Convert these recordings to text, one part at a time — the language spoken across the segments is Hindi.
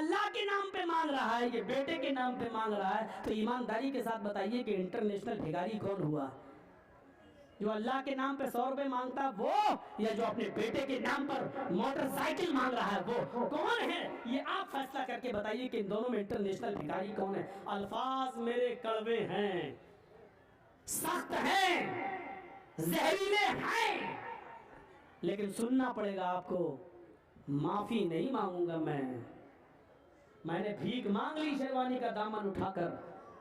अल्लाह के नाम पे मांग रहा है, ये बेटे के नाम पे मांग रहा है, तो ईमानदारी के साथ बताइए कि इंटरनेशनल भिखारी कौन हुआ? जो अल्लाह के नाम पे 100 रुपए मांगता वो, या जो अपने बेटे के नाम पर मोटरसाइकिल मांग रहा है वो कौन है? ये आप फैसला करके बताइए कि इन दोनों में इंटरनेशनल भिखारी कौन है। अल्फाज मेरे कड़वे हैं, सख्त हैं, जहरीले हैं, लेकिन सुनना पड़ेगा आपको। माफी नहीं मांगूंगा मैंने भीख मांग ली शेरवानी का दामन उठाकर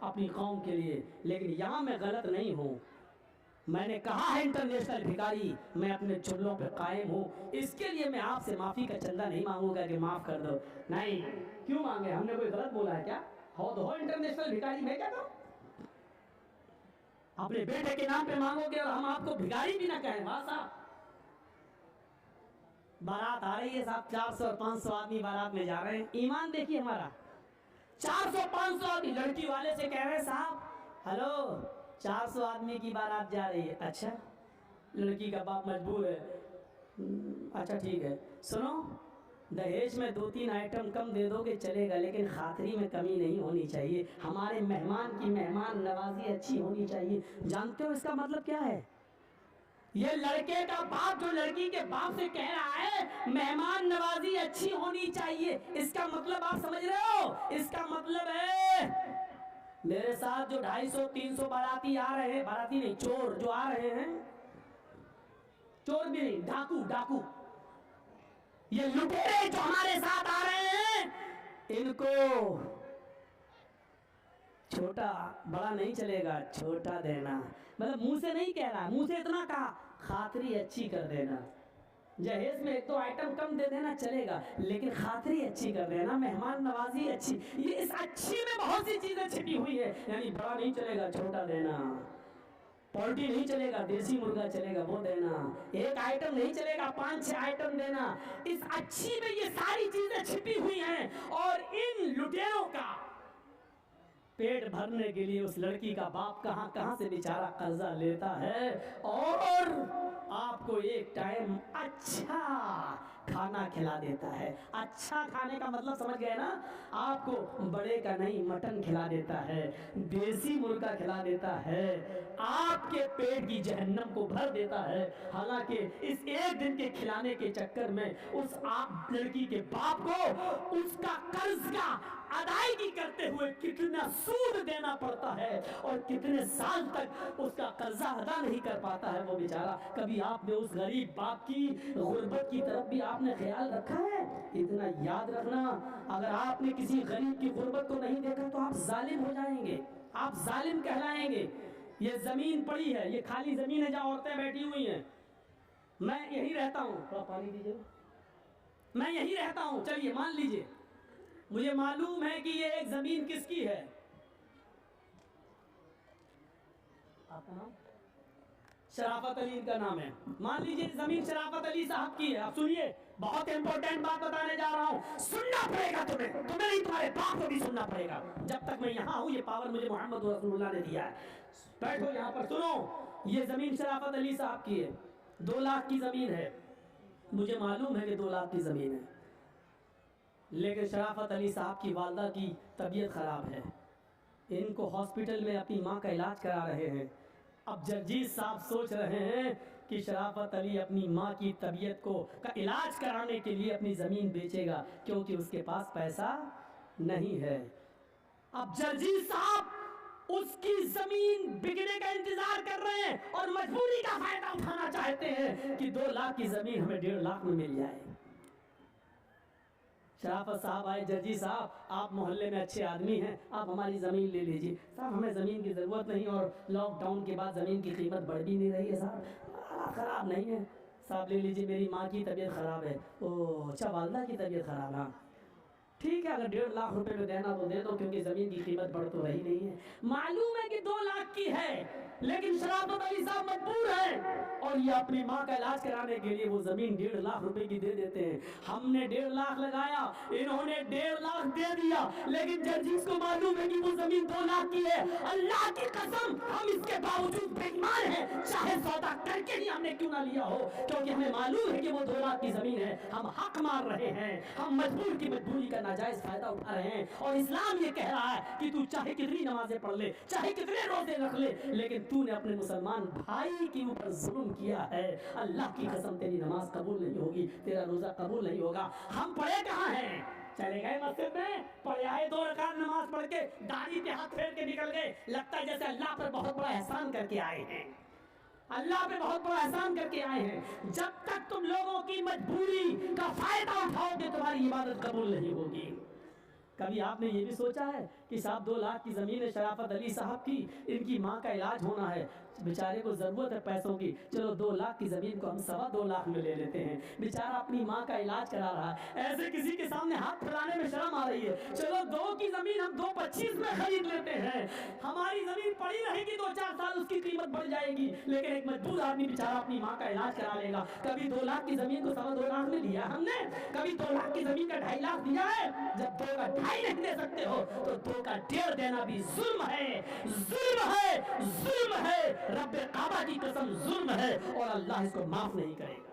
अपनी कौम के लिए, लेकिन यहां मैं गलत नहीं हूं। मैंने कहा है इंटरनेशनल भिखारी, मैं अपने चुल्लों पे कायम हूं। इसके लिए मैं आपसे माफी का चंदा नहीं मांगूंगा कि माफ कर दो, नहीं। क्यों मांगे? हमने कोई गलत बोला है क्या? हो तो हो इंटरनेशनल भिखारी, मैं क्या करूं? अपने बेटे के नाम पे मांगोगे और हम आपको भिखारी भी ना कहें? वाह साहब, बारात आ रही है साहब, 400 और 500 आदमी बारात में जा रहे हैं। ईमान देखिए हमारा, 400-500 आदमी। लड़की वाले से कह रहे हैं साहब हेलो 400 आदमी की बारात जा रही है। अच्छा, लड़की का बाप मजबूर है, अच्छा ठीक है, सुनो दहेज में 2-3 आइटम कम दे दोगे चलेगा, लेकिन खातरी में कमी नहीं होनी चाहिए। हमारे मेहमान की मेहमान नवाजी अच्छी होनी चाहिए। जानते हो इसका मतलब क्या है? ये लड़के का बाप जो लड़की के बाप से कह रहा है मेहमान नवाजी अच्छी होनी चाहिए, इसका मतलब आप समझ रहे हो? इसका मतलब है मेरे साथ जो 250-300 बाराती आ रहे हैं, बाराती नहीं चोर जो आ रहे हैं, चोर भी नहीं, डाकू, ये लुटेरे जो हमारे साथ आ रहे हैं, इनको छोटा बड़ा नहीं चलेगा, छोटा देना। मतलब मुंह से नहीं कह रहा, मुंह से इतना कहा खातरी अच्छी कर देना। जहेज में 1-2 आइटम कम दे देना चलेगा, लेकिन खातरी अच्छी कर देना, मेहमान नवाजी अच्छी। ये इस अच्छी में बहुत सी चीजें छिपी हुई है। यानी बड़ा नहीं चलेगा, छोटा देना। पोल्ट्री नहीं चलेगा, देसी मुर्गा चलेगा, वो देना। 1 आइटम नहीं चलेगा, 5-6 आइटम देना। इस अच्छी में ये सारी चीजें छिपी हुई हैं। और इन लुटेरों का पेट भरने के लिए उस लड़की का बाप कहां से बेचारा कर्जा लेता है और आपको एक टाइम अच्छा खाना खिला देता है। अच्छा खाने का मतलब समझ गए ना? आपको बड़े का नहीं मटन खिला देता है, देसी मुर्गा खिला देता है, आपके पेट की जहन्नम को भर देता है। हालांकि इस एक दिन के खिलाने के चक्कर में उस आप लड़की के बाप को उसका कर्ज का अदायगी करते हुए कितना सूद देना पड़ता है और कितने साल तक उसका कर्जा अदा नहीं कर पाता है वो बेचारा। कभी आपने उस गरीब बाप की गुर्बत की तरफ भी आपने ख्याल रखा है? इतना याद रखना, अगर आपने किसी गरीब की गुर्बत को नहीं देखा तो आप जालिम हो जाएंगे, आप जालिम कहलाएंगे। ये जमीन पड़ी है, ये खाली जमीन है जहां औरतें बैठी हुई हैं, मैं यही रहता हूं। थोड़ा पानी दीजिए। मैं यही रहता हूं, चलिए मान लीजिए मुझे मालूम है कि ये एक जमीन किसकी है। आपका नाम? शराफत अली का नाम है। मान लीजिए जमीन शराफत अली साहब की है। आप सुनिए, बहुत इंपॉर्टेंट बात बताने जा रहा हूं, सुनना पड़ेगा तुम्हें नहीं, तुम्हारे बाप को भी सुनना पड़ेगा। जब तक मैं यहां हूं ये पावर मुझे मोहम्मद रसूलुल्लाह ने दिया है। बैठो यहां पर, सुनो। ये जमीन शराफत अली साहब की है, 2 लाख की जमीन है। मुझे मालूम है कि 2 लाख की जमीन है, लेकिन शराफत अली साहब की वालदा की तबीयत खराब है। इनको हॉस्पिटल में अपनी माँ का इलाज करा रहे हैं। अब जर्जीज साहब सोच रहे हैं कि शराफत अली अपनी माँ की तबीयत का इलाज कराने के लिए अपनी ज़मीन बेचेगा, क्योंकि उसके पास पैसा नहीं है। अब जर्जीज साहब उसकी ज़मीन बिकने का इंतजार कर रहे हैं और मजबूरी का फायदा उठाना चाहते हैं कि 2 लाख की ज़मीन हमें 1.5 लाख में मिल जाए। शराफत साहब आए, जजी साहब आप मोहल्ले में अच्छे आदमी हैं, आप हमारी ज़मीन ले लीजिए। साहब हमें ज़मीन की ज़रूरत नहीं, और लॉकडाउन के बाद ज़मीन की कीमत बढ़ भी नहीं रही है साहब, ख़राब नहीं है साहब, ले लीजिए। मेरी माँ की तबीयत ख़राब है। ओह अच्छा, वालदा की तबीयत ख़राब है, ठीक है, अगर 1.5 लाख रुपए में देना तो दे दो, क्योंकि ज़मीन की कीमत बढ़ तो रही नहीं है। मालूम है कि 2 लाख की है, लेकिन शराफत अली साहब मजबूर है और ये अपनी माँ का इलाज कराने के लिए वो ज़मीन 1.5 लाख रुपए की दे देते हैं। हमने 1.5 लाख लगाया, इन्होंने 1.5 लाख दे दिया, लेकिन जर्जीज को मालूम है कि वो ज़मीन 2 लाख की है। अल्लाह की कसम हम इसके बावजूद बेईमान हैं, चाहे सौदा करके ही हमने क्यों ना लिया हो, क्योंकि हमें मालूम है कि वो 2 लाख की ज़मीन है। हम हक मार रहे हैं, हम मजबूर की मजबूरी का नाजायज फायदा उठा रहे हैं। और इस्लाम ये कह रहा है कि तू चाहे कितनी नमाजें पढ़ ले, चाहे कितने रोजे रख ले, लेकिन तूने अपने मुसलमान भाई के ऊपर जुल्म किया है, अल्लाह की कसम तेरी नमाज कबूल नहीं होगी, तेरा रोजा कबूल नहीं होगा। हम पढ़े कहाँ हैं? चले गए मस्जिद में, पढ़े आए 2 रकात नमाज पढ़ के, दाढ़ी पे हाथ फेर के निकल गए, लगता है जैसे अल्लाह पर बहुत बड़ा एहसान करके आए हैं, अल्लाह पे बहुत बड़ा एहसान करके आए हैं। जब तक तुम लोगों की मजबूरी का फायदा उठाओगे तुम्हारी इबादत कबूल नहीं होगी। कभी आपने ये भी सोचा है कि साहब 2 लाख की ज़मीन है शराफत अली साहब की, इनकी माँ का इलाज होना है, बेचारे को ज़रूरत है पैसों की, चलो 2 लाख की ज़मीन को हम 2.25 लाख में ले लेते हैं, बेचारा अपनी माँ का इलाज करा रहा है, ऐसे किसी के सामने हाथ फैलाने में शर्म आ रही है, चलो 2 की ज़मीन हम 2.25 में खरीद लेते हैं, हमारी ज़मीन पड़ी रहेगी 2-4 साल, उसकी कीमत बढ़ जाएगी, लेकिन एक मजबूर आदमी बेचारा अपनी माँ का इलाज करा लेगा। कभी 2 लाख की ज़मीन को 2.25 लाख में दिया हमने? कभी 2 लाख की ज़मीन का 2.5 लाख दिया है? जब 2 का 2.5 नहीं दे सकते हो तो 2 का 1.5 देना भी जुल्म है, जुल्म है, जुल्म है, रब्बे काबा की कसम जुल्म है, और अल्लाह इसको माफ नहीं करेगा।